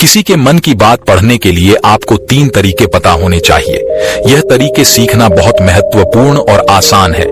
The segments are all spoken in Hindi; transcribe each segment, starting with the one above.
किसी के मन की बात पढ़ने के लिए आपको 3 तरीके पता होने चाहिए। यह तरीके सीखना बहुत महत्वपूर्ण और आसान है।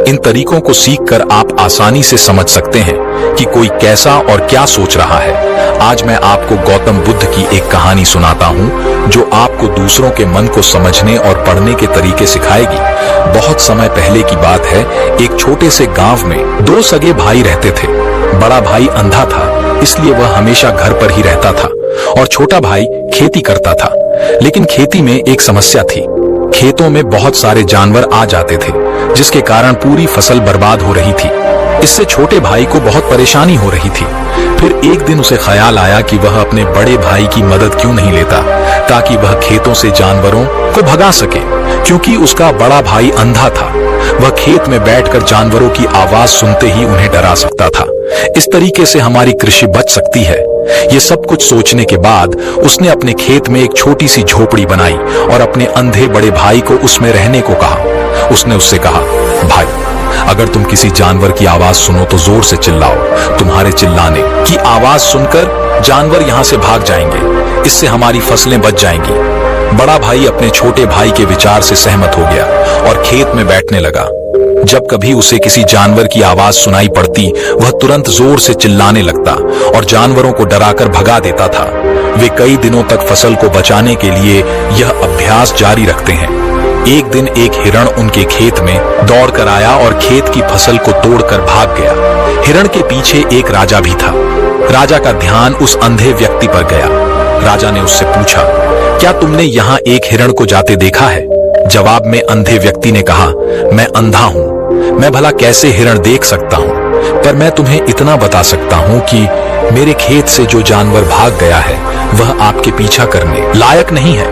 इन तरीकों को सीखकर आप आसानी से समझ सकते हैं कि कोई कैसा और क्या सोच रहा है। आज मैं आपको गौतम बुद्ध की एक कहानी सुनाता हूँ जो आपको दूसरों के मन को समझने और पढ़ने के तरीके सिखाएगी। बहुत समय पहले की बात है। एक छोटे से गांव में 2 सगे भाई रहते थे। बड़ा भाई अंधा था, इसलिए वह हमेशा घर पर ही रहता था और छोटा भाई खेती करता था। लेकिन खेती में एक समस्या थी। खेतों में बहुत सारे जानवर आ जाते थे, जिसके कारण पूरी फसल बर्बाद हो रही थी। इससे छोटे भाई को बहुत परेशानी हो रही थी। फिर एक दिन उसे ख्याल आया कि वह अपने बड़े भाई की मदद क्यों नहीं लेता, ताकि वह खेतों से जानवरों को भगा सके। क्योंकि उसका बड़ा भाई अंधा था, वह खेत में बैठकर जानवरों की आवाज सुनते ही उन्हें डरा सकता था। इस तरीके से हमारी कृषि बच सकती है। ये सब कुछ सोचने के बाद उसने अपने खेत में एक छोटी सी झोपड़ी बनाई और अपने अंधे बड़े भाई को उसमें रहने को कहा। उसने उससे कहा, भाई, अगर तुम किसी जानवर की आवाज सुनो तो जोर से चिल्लाओ। तुम्हारे चिल्लाने की आवाज सुनकर जानवर यहाँ से भाग जाएंगे। इससे हमारी फसलें बच जाएंगी। बड़ा भाई अपने छोटे भाई के विचार से सहमत हो गया और खेत में बैठने लगा। जब कभी उसे किसी जानवर की आवाज सुनाई पड़ती, वह तुरंत जोर से चिल्लाने लगता और जानवरों को डराकर भगा देता था। वे कई दिनों तक फसल को बचाने के लिए यह अभ्यास जारी रखते हैं। एक दिन एक हिरण उनके खेत में दौड़कर आया और खेत की फसल को तोड़कर भाग गया। हिरण के पीछे एक राजा भी था। राजा का ध्यान उस अंधे व्यक्ति पर गया। राजा ने उससे पूछा, क्या तुमने यहाँ एक हिरण को जाते देखा है? जवाब में अंधे व्यक्ति ने कहा, मैं अंधा हूँ, मैं भला कैसे हिरण देख सकता हूँ? पर मैं तुम्हें इतना बता सकता हूँ कि मेरे खेत से जो जानवर भाग गया है वह आपके पीछा करने लायक नहीं है।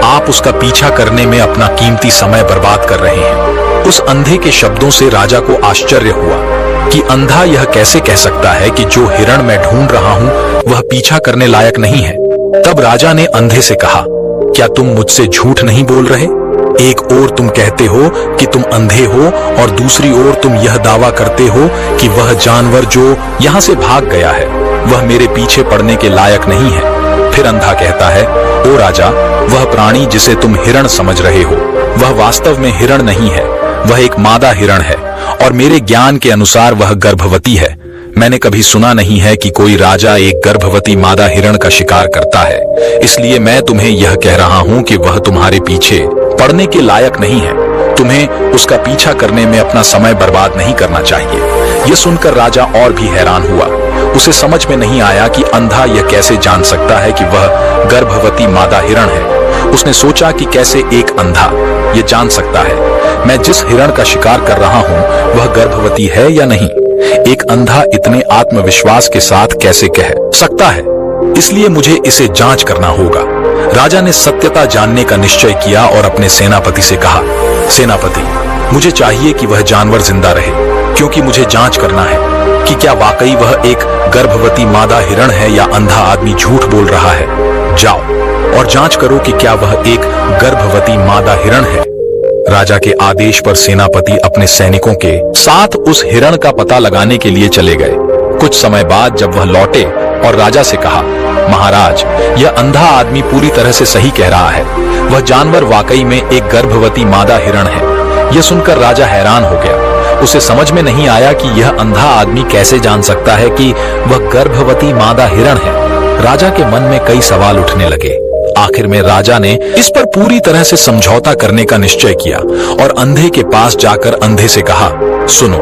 आप उसका पीछा करने में अपना कीमती समय बर्बाद कर रहे हैं। उस अंधे के शब्दों से राजा को आश्चर्य हुआ कि अंधा यह कैसे कह सकता है कि जो हिरण मैं ढूंढ रहा हूँ वह पीछा करने लायक नहीं है। तब राजा ने अंधे से कहा, क्या तुम मुझसे झूठ नहीं बोल रहे? एक ओर तुम कहते हो कि तुम अंधे हो और दूसरी ओर तुम यह दावा करते हो कि वह जानवर जो यहाँ से भाग गया है वह मेरे पीछे पड़ने के लायक नहीं है। फिर अंधा कहता है, ओ राजा, वह प्राणी जिसे तुम हिरण समझ रहे हो वह वास्तव में हिरण नहीं है, वह एक मादा हिरण है और मेरे ज्ञान के अनुसार वह गर्भवती है। मैंने कभी सुना नहीं है कि कोई राजा एक गर्भवती मादा हिरण का शिकार करता है। इसलिए मैं तुम्हें यह कह रहा हूँ कि वह तुम्हारे पीछे पड़ने के लायक नहीं है। तुम्हें उसका पीछा करने में अपना समय बर्बाद नहीं करना चाहिए। यह सुनकर राजा और भी हैरान हुआ। उसे समझ में नहीं आया कि अंधा यह कैसे जान सकता है कि वह गर्भवती मादा हिरण है। उसने सोचा कि कैसे एक अंधा यह जान सकता है मैं जिस हिरण का शिकार कर रहा हूँ वह गर्भवती है या नहीं। एक अंधा इतने आत्मविश्वास के साथ कैसे कह सकता है? इसलिए मुझे इसे जांच करना होगा। राजा ने सत्यता जानने का निश्चय किया और अपने सेनापति से कहा, सेनापति, मुझे चाहिए कि वह जानवर जिंदा रहे, क्योंकि मुझे जांच करना है कि क्या वाकई वह एक गर्भवती मादा हिरण है या अंधा आदमी झूठ बोल रहा है। जाओ और जांच करो कि क्या वह एक गर्भवती मादा हिरण है। राजा के आदेश पर सेनापति अपने सैनिकों के साथ उस हिरण का पता लगाने के लिए चले गए। कुछ समय बाद जब वह लौटे और राजा से कहा, महाराज, यह अंधा आदमी पूरी तरह से सही कह रहा है। वह जानवर वाकई में एक गर्भवती मादा हिरण है। यह सुनकर राजा हैरान हो गया। उसे समझ में नहीं आया कि यह अंधा आदमी कैसे जान सकता है कि वह गर्भवती मादा हिरण है। राजा के मन में कई सवाल उठने लगे। आखिर में राजा ने इस पर पूरी तरह से समझौता करने का निश्चय किया और अंधे के पास जाकर अंधे से कहा, सुनो,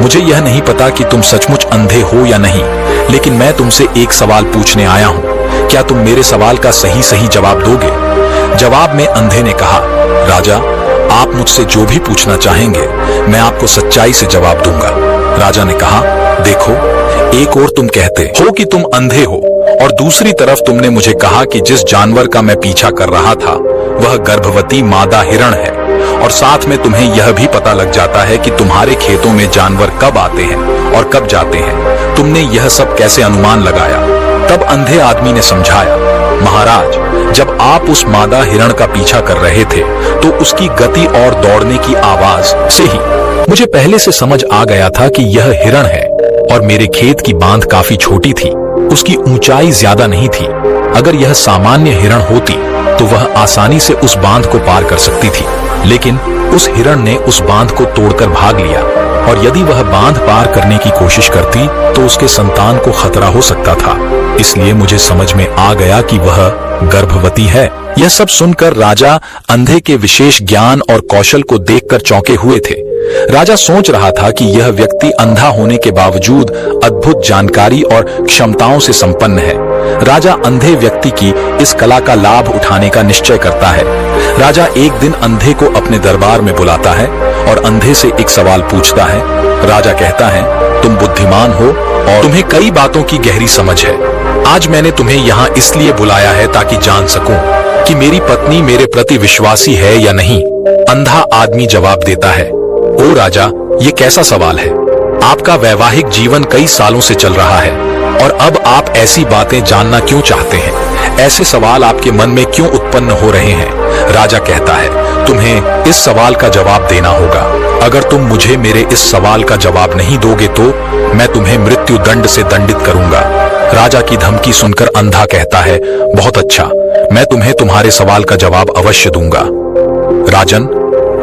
मुझे यह नहीं पता कि तुम सचमुच अंधे हो या नहीं, लेकिन मैं तुमसे एक सवाल पूछने आया हूँ। क्या तुम मेरे सवाल का सही सही जवाब दोगे? जवाब में अंधे ने कहा, राजा, आप मुझसे जो भी पूछना चाहेंगे मैं आपको सच्चाई से जवाब दूंगा। राजा ने कहा, देखो, एक ओर तुम कहते हो कि तुम अंधे हो और दूसरी तरफ तुमने मुझे कहा कि जिस जानवर का मैं पीछा कर रहा था वह गर्भवती मादा हिरण है, और साथ में तुम्हें यह भी पता लग जाता है कि तुम्हारे खेतों में जानवर कब आते हैं और कब जाते हैं। तुमने यह सब कैसे अनुमान लगाया? तब अंधे आदमी ने समझाया, महाराज, जब आप उस मादा हिरण का पीछा कर रहे थे तो उसकी गति और दौड़ने की आवाज से ही मुझे पहले से समझ आ गया था कि यह हिरण है। और मेरे खेत की बांध काफी छोटी थी, उसकी ऊंचाई ज्यादा नहीं थी। अगर यह सामान्य हिरण होती तो वह आसानी से उस बांध को पार कर सकती थी, लेकिन उस हिरण ने उस बांध को तोड़कर भाग लिया और यदि वह बांध पार करने की कोशिश करती तो उसके संतान को खतरा हो सकता था। इसलिए मुझे समझ में आ गया कि वह गर्भवती है। यह सब सुनकर राजा अंधे के विशेष ज्ञान और कौशल को देखकर चौंके हुए थे। राजा सोच रहा था कि यह व्यक्ति अंधा होने के बावजूद अद्भुत जानकारी और क्षमताओं से संपन्न है। राजा अंधे व्यक्ति की इस कला का लाभ उठाने का निश्चय करता है। राजा एक दिन अंधे को अपने दरबार में बुलाता है और अंधे से एक सवाल पूछता है। राजा कहता है, तुम बुद्धिमान हो और तुम्हें कई बातों की गहरी समझ है। आज मैंने तुम्हें यहाँ इसलिए बुलाया है ताकि जान सकूं कि मेरी पत्नी मेरे प्रति विश्वासी है या नहीं। अंधा आदमी जवाब देता है, ओ राजा, ये कैसा सवाल है? आपका वैवाहिक जीवन कई सालों से चल रहा है और अब आप ऐसी बातें जानना क्यों चाहते हैं? ऐसे सवाल आपके मन में क्यों उत्पन्न हो रहे हैं? राजा कहता है, तुम्हें इस सवाल का जवाब देना होगा। अगर तुम मुझे मेरे इस सवाल का जवाब नहीं दोगे तो मैं तुम्हें मृत्यु दंड से दंडित करूंगा। राजा की धमकी सुनकर अंधा कहता है, बहुत अच्छा, मैं तुम्हें तुम्हारे सवाल का जवाब अवश्य दूंगा। राजन,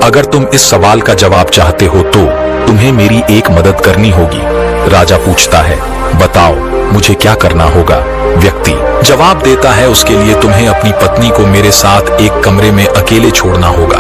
अगर तुम इस सवाल का जवाब चाहते हो तो तुम्हें मेरी एक मदद करनी होगी। राजा पूछता है, बताओ मुझे क्या करना होगा? व्यक्ति जवाब देता है, उसके लिए तुम्हें अपनी पत्नी को मेरे साथ एक कमरे में अकेले छोड़ना होगा।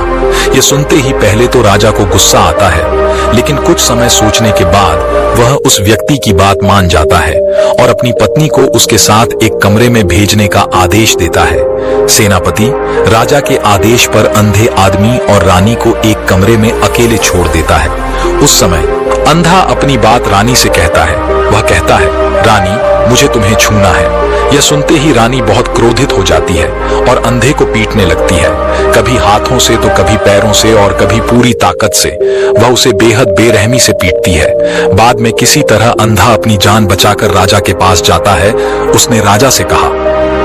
ये सुनते ही पहले तो राजा को गुस्सा आता है, लेकिन कुछ समय सोचने के बाद वह उस व्यक्ति की बात मान जाता है और अपनी पत्नी को उसके साथ एक कमरे में भेजने का आदेश देता है। सेनापति राजा के आदेश पर अंधे आदमी और रानी को एक कमरे में अकेले छोड़ देता है। उस समय अंधा अपनी बात रानी से कहता है। वह कहता है, रानी, मुझे तुम्हें छूना है। यह सुनते ही रानी बहुत क्रोधित हो जाती है और अंधे को पीटने लगती है, कभी हाथों से तो कभी पैरों से और कभी पूरी ताकत से। वह उसे बेहद बेरहमी से पीटती है। बाद में किसी तरह अंधा अपनी जान बचाकर राजा के पास जाता है। उसने राजा से कहा,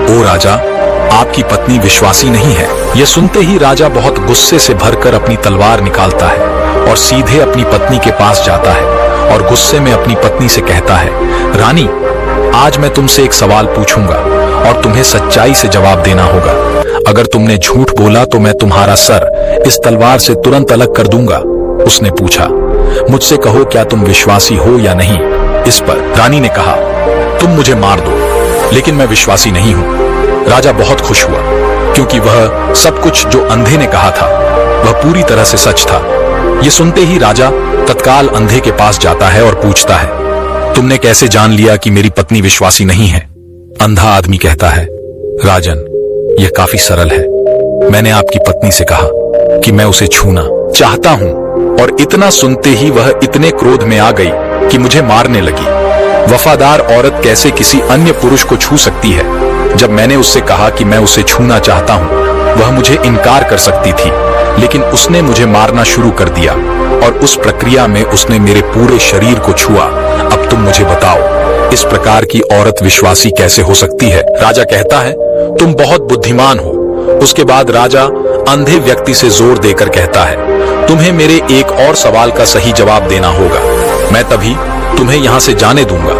ओ राजा, आपकी पत्नी विश्वासी नहीं है। यह सुनते ही राजा बहुत गुस्से से भरकर अपनी तलवार निकालता है और सीधे अपनी पत्नी के पास जाता है और गुस्से में अपनी पत्नी से कहता है, रानी, आज मैं तुमसे एक सवाल पूछूंगा और तुम्हें सच्चाई से जवाब देना होगा। अगर तुमने झूठ बोला तो मैं तुम्हारा सर इस तलवार से तुरंत अलग कर दूंगा। उसने पूछा, मुझसे कहो, क्या तुम विश्वासी हो या नहीं? इस पर रानी ने कहा, तुम मुझे मार दो, लेकिन मैं विश्वासी नहीं हूं। राजा बहुत खुश हुआ क्योंकि वह सब कुछ जो अंधे ने कहा था वह पूरी तरह से सच था। ये सुनते ही राजा तत्काल अंधे के पास जाता है और पूछता है, तुमने कैसे जान लिया कि मेरी पत्नी विश्वासी नहीं है? अंधा आदमी कहता है, राजन, यह काफी सरल है। मैंने आपकी पत्नी से कहा कि मैं उसे छूना चाहता हूं और इतना सुनते ही वह इतने क्रोध में आ गई कि मुझे मारने लगी। वफादार औरत कैसे किसी अन्य पुरुष को छू सकती है? जब मैंने उससे कहा कि मैं उसे छूना चाहता हूं, वह मुझे इनकार कर सकती थी, लेकिन उसने मुझे मारना शुरू कर दिया और उस प्रक्रिया में उसने मेरे पूरे शरीर को छुआ। अब तुम मुझे बताओ, इस प्रकार की औरत विश्वासी कैसे हो सकती है? राजा कहता है, तुम बहुत बुद्धिमान हो। उसके बाद राजा अंधे व्यक्ति से जोर देकर कहता है, तुम्हें मेरे एक और सवाल का सही जवाब देना होगा, मैं तभी तुम्हें यहां से जाने दूंगा।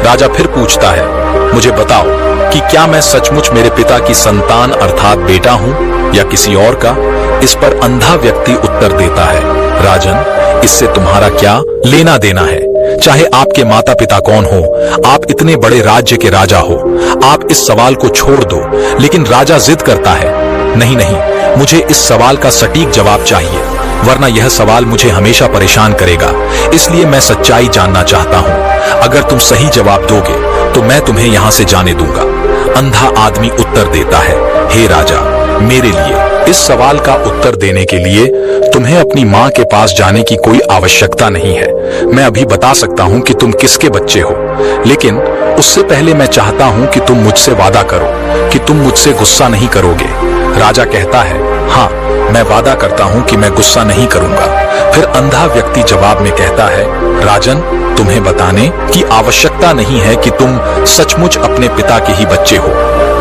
राजा फिर पूछता है, मुझे बताओ कि क्या मैं सचमुच मेरे पिता की संतान अर्थात बेटा हूं या किसी और का? इस पर अंधा व्यक्ति उत्तर देता है, राजन, इससे तुम्हारा क्या लेना देना है? चाहे आपके माता पिता कौन हो, आप इतने बड़े राज्य के राजा हो, आप इस सवाल को छोड़ दो। लेकिन राजा जिद करता है, नहीं नहीं, मुझे इस सवाल का सटीक जवाब चाहिए, वरना यह सवाल मुझे हमेशा परेशान करेगा। इसलिए मैं सच्चाई जानना चाहता हूं। अगर तुम सही जवाब दोगे तो मैं तुम्हें यहां से जाने दूंगा। अंधा आदमी उत्तर देता है, हे राजा, मेरे लिए इस सवाल का उत्तर देने के लिए तुम्हें अपनी माँ के पास जाने की कोई आवश्यकता नहीं है। मैं अभी बता सकता हूँ कि तुम किसके बच्चे हो, लेकिन उससे पहले मैं चाहता हूँ कि तुम मुझसे वादा करो कि तुम मुझसे गुस्सा नहीं करोगे। राजा कहता है, हाँ, मैं वादा करता हूँ कि मैं गुस्सा नहीं करूंगा। फिर अंधा व्यक्ति जवाब में कहता है, राजन, तुम्हें बताने की आवश्यकता नहीं है कि तुम सचमुच अपने पिता के ही बच्चे हो।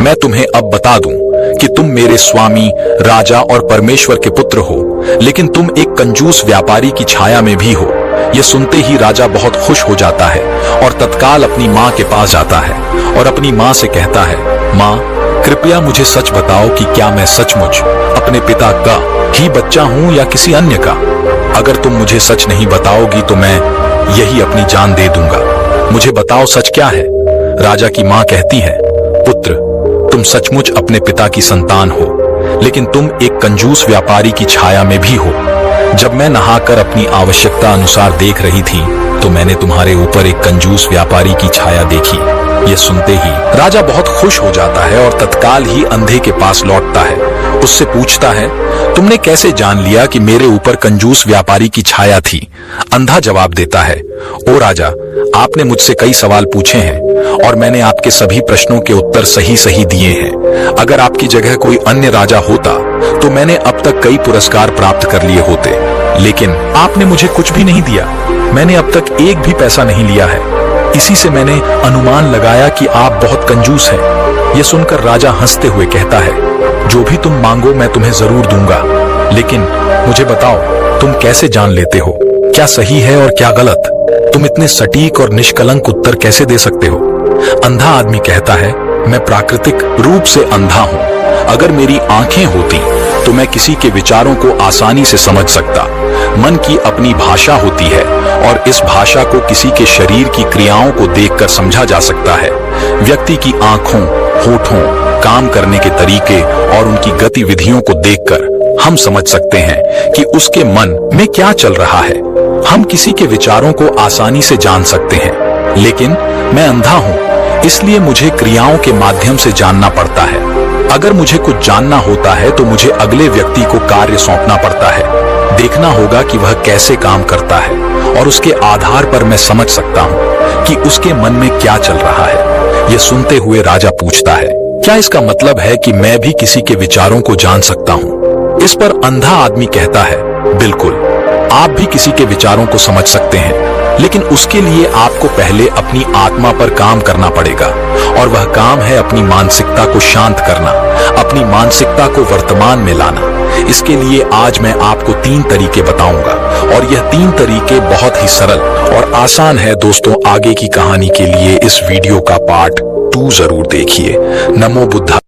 मैं तुम्हें अब बता दूं कि तुम मेरे स्वामी, राजा और परमेश्वर के पुत्र हो, लेकिन तुम एक कंजूस व्यापारी की छाया में भी हो। यह सुनते ही राजा बहुत खुश हो जाता है और तत्काल अपनी माँ के पास जाता है और अपनी माँ से कहता है, माँ, कृपया मुझे सच बताओ कि क्या मैं सचमुच अपने पिता का ही बच्चा हूं या किसी अन्य का। अगर तुम मुझे सच नहीं बताओगी तो मैं यही अपनी जान दे दूंगा। मुझे बताओ सच क्या है। राजा की मां कहती है, पुत्र, तुम सचमुच अपने पिता की संतान हो, लेकिन तुम एक कंजूस व्यापारी की छाया में भी हो। जब मैं नहाकर अपनी आवश्यकता अनुसार देख रही थी तो मैंने तुम्हारे ऊपर एक कंजूस व्यापारी की छाया देखी। ये सुनते ही राजा बहुत खुश हो जाता है और तत्काल ही अंधे के पास लौटता है। उससे पूछता है, तुमने कैसे जान लिया कि मेरे ऊपर कंजूस व्यापारी की छाया थी? अंधा जवाब देता है, ओ राजा, आपने मुझसे कई सवाल पूछे हैं और मैंने आपके सभी प्रश्नों के उत्तर सही सही दिए हैं। अगर आपकी जगह कोई अन्य राजा होता तो मैंने अब तक कई पुरस्कार प्राप्त कर लिए होते, लेकिन आपने मुझे कुछ भी नहीं दिया। मैंने अब तक एक भी पैसा नहीं लिया है। इसी से मैंने अनुमान लगाया कि आप बहुत कंजूस हैं। ये सुनकर राजा हंसते हुए कहता है, जो भी तुम मांगो मैं तुम्हें जरूर दूंगा, लेकिन मुझे बताओ तुम कैसे जान लेते हो क्या सही है और क्या गलत? तुम इतने सटीक और निष्कलंक उत्तर कैसे दे सकते हो? अंधा आदमी कहता है, मैं प्राकृतिक रूप से अंधा हूँ। अगर मेरी आंखें होती तो मैं किसी के विचारों को आसानी से समझ सकता। मन की अपनी भाषा होती है और इस भाषा को किसी के शरीर की क्रियाओं को देखकर समझा जा सकता है। व्यक्ति की आंखों, होठों, काम करने के तरीके और उनकी गतिविधियों को देखकर हम समझ सकते हैं कि उसके मन में क्या चल रहा है। हम किसी के विचारों को आसानी से जान सकते हैं, लेकिन मैं अंधा हूं, इसलिए मुझे क्रियाओं के माध्यम से जानना पड़ता है। अगर मुझे कुछ जानना होता है तो मुझे अगले व्यक्ति को कार्य सौंपना पड़ता है। देखना होगा कि वह कैसे काम करता है और उसके आधार पर मैं समझ सकता हूँ कि उसके मन में क्या चल रहा है। यह सुनते हुए राजा पूछता है, क्या इसका मतलब है कि मैं भी किसी के विचारों को जान सकता हूँ? इस पर अंधा आदमी कहता है, बिल्कुल, आप भी किसी के विचारों को समझ सकते हैं, लेकिन उसके लिए आपको पहले अपनी आत्मा पर काम करना पड़ेगा और वह काम है अपनी मानसिकता को शांत करना, अपनी मानसिकता को वर्तमान में लाना। इसके लिए आज मैं आपको 3 तरीके बताऊंगा और यह 3 तरीके बहुत ही सरल और आसान है। दोस्तों, आगे की कहानी के लिए इस वीडियो का पार्ट 2 जरूर देखिए। नमो बुद्धाय।